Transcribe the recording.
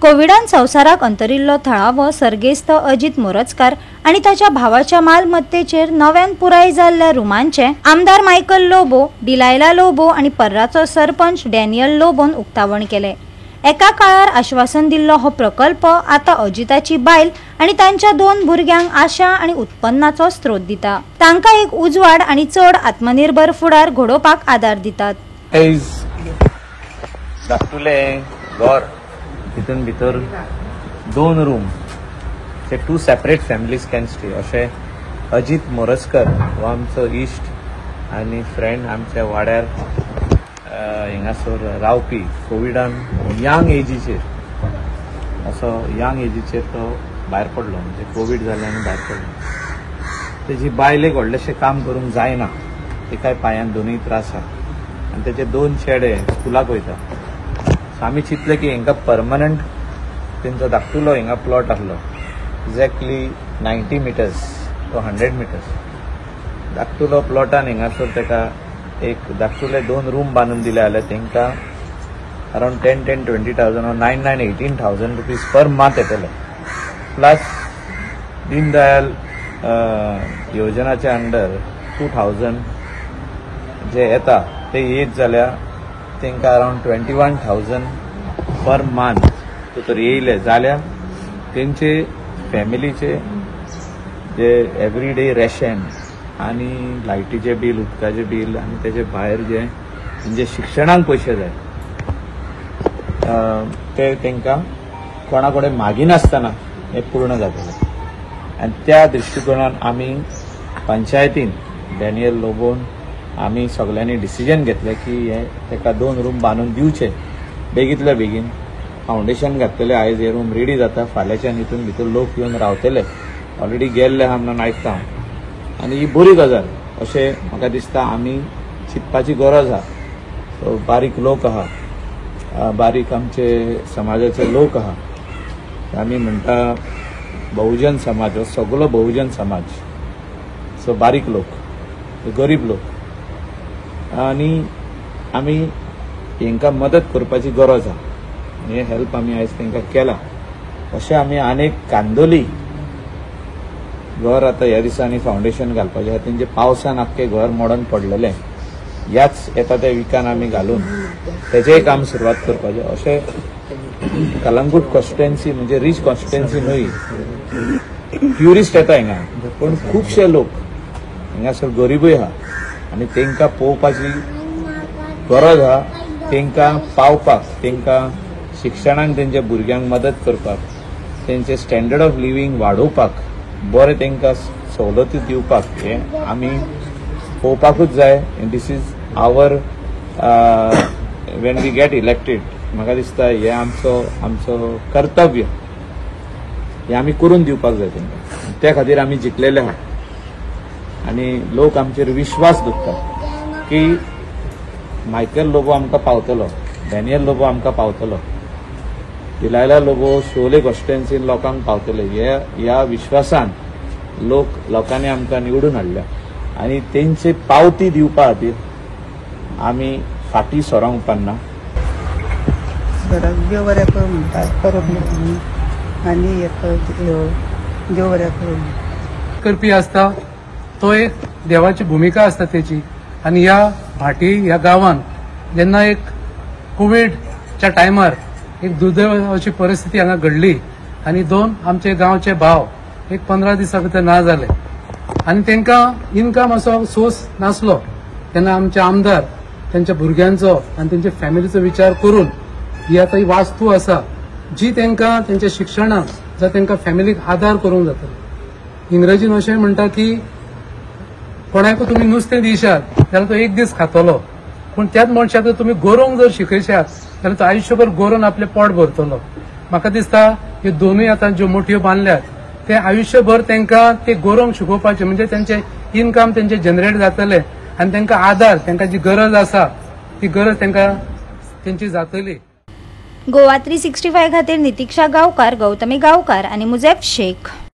कोविडान संवसाराक अंतरिल्लो थळावो सर्गेस्त अजित मोरजकार आणि ताच्या भावाच्या मालमत्तेचेर नव्यान पुराय जाल्ल्या रुमांचे आमदार मायकल लोबो, डिलायला लोबो आणि पर्राचो सरपंच डॅनियल लोबोन उक्तावण केले। एका काळार आश्वासन दिल्लो हो प्रकल्प आता अजिताची बायल आणि तांच्या 2 भुरग्यांक आशा आणि उत्पन्नाचो स्त्रोत दिता। तांकां एक उजवाड आणि चड आत्मनिर्भर फुडार घडोवपाक आदार दितात। तितून भितर 2 रूम ते 2 सेपरेट फॅमिलीज कॅन स्टे अशें अजित मोरजकर हो आमचो इश्ट आनी फ्रेंड आमच्या वाड्यार हिंगासर रावपी कोविडान यंग एजीचेर तो भायर पडलो, म्हणजे कोविड जाले आनी भायर पडलो। तेजी बायलेक व्हडलेशें काम करूंक जायना, तिकाय पांयान दोनूय त्रास आसा आनी तेजे 2 चेडे स्कुलाक वयता। आमी चिंतले की हिंगा परमनंट तेंचो धाकटुलो हिंगा प्लॉट आसलो, एक्झॅक्टली 90 मिटर्स तो 100 मिटर्स धाकटुलो प्लॉटान हिंगासर तेका एक धाकटुले 2 रूम बांदून दिले जाल्यार तेंकां around 10-20,000 or 18,000 rupees per month येतले। प्लस दीनदयाल योजनाच्या अंडर 2,000 जे येता ते येत जाल्यार तेंकां अराउंड 21,000 पर मंथ तर येयले जाल्यार तेंचे फॅमिलीचे जे एवरीडे रेशन आनी लायटीचे बील, उदकाचे बील आनी तेजे भायर जे म्हणजे शिक्षणाक पयशे जाय ते तेंकां कोणा कडेन मागिनासतना हे पूर्ण जातले। आनी त्या दृश्टिकोनान आमी पंचायतीन डॅनियल लोबोन आमी सगळ्यांनी डिसिजन घेतले की हे तेका 2 रूम बांदून दिवचे बेगीतल्या बेगीन। फाउंडेशन घातलेले, आयज हे रूम रेडी जाता, फाल्यांच्यान हितून भितर लोक येवन रावतले, ऑलरेडी गेल्ले आहा म्हणून आयकता आनी ही बरी गजाल अशें म्हाका दिसता। आमी चिंतपाची गरज आहा। सो बारीक लोक आहा, बारीक आमचे समाजाचे लोक आहा, आमी म्हणटा बहुजन समाज, हो सगळो बहुजन समाज, सो बारीक लोक, गरीब लोक आनी आमी हेंकां मदत करपाची गरज आहा। हे हेल्प आमी आयज तेंकां केला। अशें आमी आनीक कांदोली घर आतां ह्या दिसांनी फाउंडेशन घालपाचें आहा, तेंचे पावसान आख्खें घर मोडून पडलेलें, ह्याच येता त्या विकान आमी घालून तेजेय काम सुरवात करपाचें। अशें कलंगूट कॉन्स्टिट्युएन्सी म्हणजे रिच कॉन्स्टिट्युएन्सी न्हय, ट्युरिस्ट येता हिंगा, पूण खुबशे लोक हिंगासर गरीबूय आहा आनी तेंकां पळोवपाची गरज आहा, तेंकां पावपाक, तेंकां शिक्षणाक तेंच्या भुरग्यांक मदत करपाक, तेंचे स्टँडर्ड ऑफ लिव्हिंग वाडोवपाक, बरे तेंकां सवलती दिवपाक हे आमी पळोवपाकूच जाय। This is our when we get elected, म्हाका दिसता हे आमचो कर्तव्य, हे आमी करून दिवपाक जाय तेंकां। त्या खातीर आमी जिखलेले आहा आनी लोक आमचेर विश्वास दवरतात की मायकल लोबो आमकां पावतलो, डॅनियल लोबो आमकां पावतलो, डिलायला लोबो शोले कॉन्स्टिट्युएन्सीन लोकांक पावतले। ह्या विश्वासान लोकांनी आमकां निवडून हाडल्या आनी तेंची पावती दिवपा खातीर आमी फाटीं सोरोंक उपकारना। देव बरें करूं म्हणटात परब आनी देव बरें करूं करपी आसता तो एक देवाची भूमिका आसता तेची। आनी ह्या भाटी ह्या गांवांत जेन्ना एक कोविडच्या टायमार एक दुर्दैव अशी परिस्थिती हांगा घडली आनी 2 आमचे गांवचे भाव एक 15 दिसां भितर ना जाले आनी तेंकां इनकम असो सोर्स नासलो, तेन्ना आमचे आमदार तेंच्या भुरग्यांचो आनी तेंच्या फॅमिलीचो विचार करून ही आतां ही वास्तू आसा जी तेंकां तेंच्या शिक्षणाक जावं तेंकां फॅमिलीक आदार करूंक जातलो। इंग्रजीन अशें म्हणटा की कोणाकूय तुमी नुस्तें दिशात जाल्यार तो एक दीस खातलो, पूण त्याच मनशाक जर तुमी गोरोवंक जर शिकयशात जाल्यार तो आयुश्यभर गोरोवन आपलें पोट भरतलो। म्हाका दिसता ह्यो दोनूय आतां ज्यो मोठ्यो बांदल्यात ते आयुश्यभर तेंकां ते गोरोवंक शिकोवपाचें, म्हणजे तेंचे इनकम तेंचे जनरेट जातले आनी तेंकां आदार, तेंकां जी गरज आसा ती गरज तेंकां तेंची जातली। गोवा 365 खातीर नितीक्षा गांवकार, गौतमी गांवकार आनी मुजेब शेख।